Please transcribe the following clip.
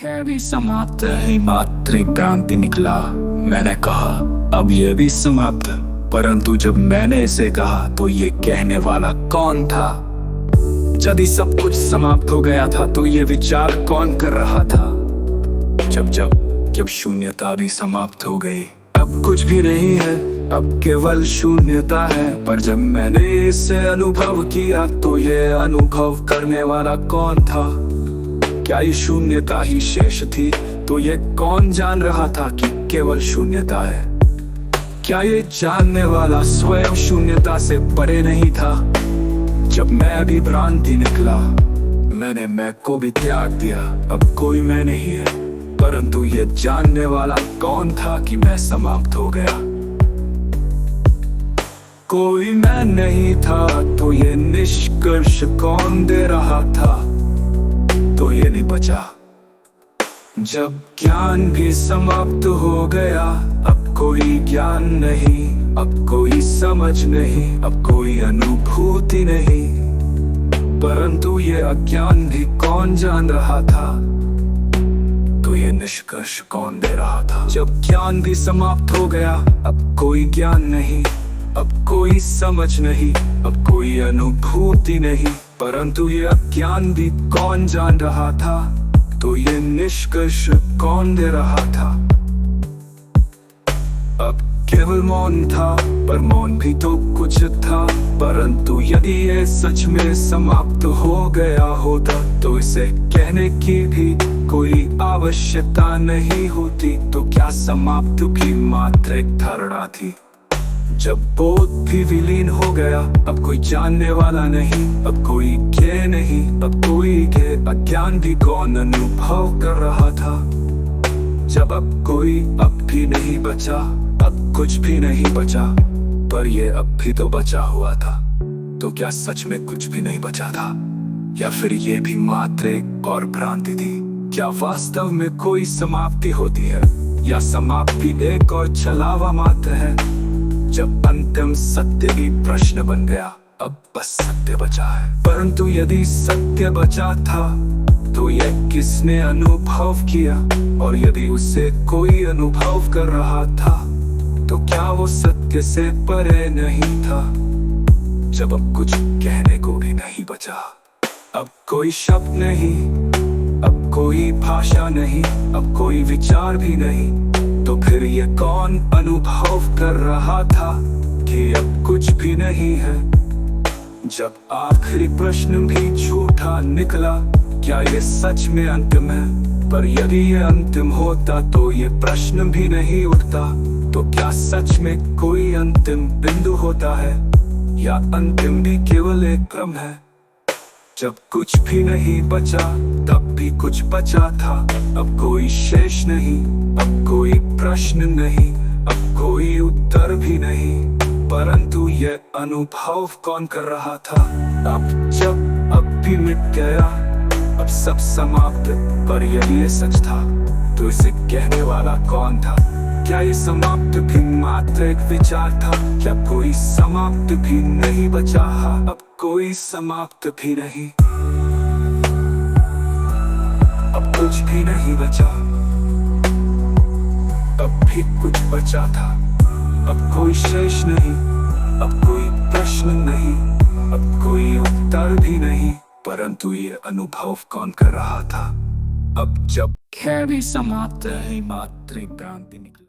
भी समाप्त है, मात्र क्रांति निकला। मैंने कहा अब ये भी समाप्त, परंतु जब मैंने इसे कहा तो ये कहने वाला कौन था? यदि सब कुछ समाप्त हो गया था तो ये विचार कौन कर रहा था? जब शून्यता भी समाप्त हो गई, अब कुछ भी नहीं है, अब केवल शून्यता है। पर जब मैंने इसे अनुभव किया तो ये अनुभव करने वाला कौन था? क्या ये शून्यता ही शेष थी? तो ये कौन जान रहा था कि केवल शून्यता है? क्या ये जानने वाला स्वयं शून्यता से परे नहीं था? जब मैं भी भ्रांति निकला, मैंने मैं को भी त्याग दिया। अब कोई मैं नहीं है, परंतु ये जानने वाला कौन था कि मैं समाप्त हो गया? कोई मैं नहीं था तो ये निष्कर्ष कौन दे रहा था? तो ये नहीं बचा। जब ज्ञान भी समाप्त हो गया, अब कोई ज्ञान नहीं, अब कोई समझ नहीं, अब कोई अनुभूति नहीं, परंतु ये अज्ञान भी कौन जान रहा था? तो ये निष्कर्ष कौन दे रहा था? जब ज्ञान भी समाप्त हो गया, अब कोई ज्ञान नहीं, अब कोई समझ नहीं, अब कोई अनुभूति नहीं, परंतु ये अज्ञान भी कौन जान रहा था? तो ये निष्कर्ष कौन दे रहा था? अब केवल मौन था, पर मौन भी तो कुछ था। परंतु यदि ये सच में समाप्त हो गया होता तो इसे कहने की भी कोई आवश्यकता नहीं होती। तो क्या समाप्त भी मात्र एक धारणा थी? जब बोध भी विलीन हो गया, अब कोई जानने वाला नहीं, अब कोई ज्ञेय नहीं, अब कोई ज्ञेय अज्ञान भी कौन अनुभव कर रहा था? जब अब कोई अब भी नहीं बचा, अब कुछ भी नहीं बचा, पर ये अब भी तो बचा हुआ था। तो क्या सच में कुछ भी नहीं बचा था, या फिर ये भी मात्र एक और भ्रांति थी? क्या वास्तव में कोई समाप्ति होती है, या समाप्ति एक और छलावा मात्र है? जब अंतिम सत्य भी प्रश्न बन गया, अब बस सत्य बचा है। परंतु यदि सत्य बचा था तो यह किसने अनुभव किया? और यदि उसे कोई अनुभव कर रहा था तो क्या वो सत्य से परे नहीं था? जब अब कुछ कहने को भी नहीं बचा, अब कोई शब्द नहीं, अब कोई भाषा नहीं, अब कोई विचार भी नहीं, तो फिर ये कौन अनुभव कर रहा था कि अब कुछ भी नहीं है? जब आखिरी प्रश्न भी झूठा निकला, क्या ये सच में अंतिम है? पर यदि ये अंतिम होता तो ये प्रश्न भी नहीं उठता। तो क्या सच में कोई अंतिम बिंदु होता है, या अंतिम भी केवल एक क्रम है? जब कुछ भी नहीं बचा, तब भी कुछ बचा था। अब कोई शेष नहीं, अब कोई प्रश्न नहीं, अब कोई उत्तर भी नहीं, परंतु ये अनुभव कौन कर रहा था? अब जब अब भी मिट गया, अब सब समाप्त, पर यदि ये सच था तो इसे कहने वाला कौन था? क्या ये समाप्त भी मात्र एक विचार था? क्या कोई समाप्त भी नहीं बचा? अब कोई समाप्त भी नहीं, अब कुछ भी नहीं बचा, अब भी कुछ बचा था। अब कोई शेष नहीं, अब कोई प्रश्न नहीं, अब कोई उत्तर भी नहीं, परंतु ये अनुभव कौन कर रहा था? अब जब भी समाप्त है, मात्र क्रांति निकला।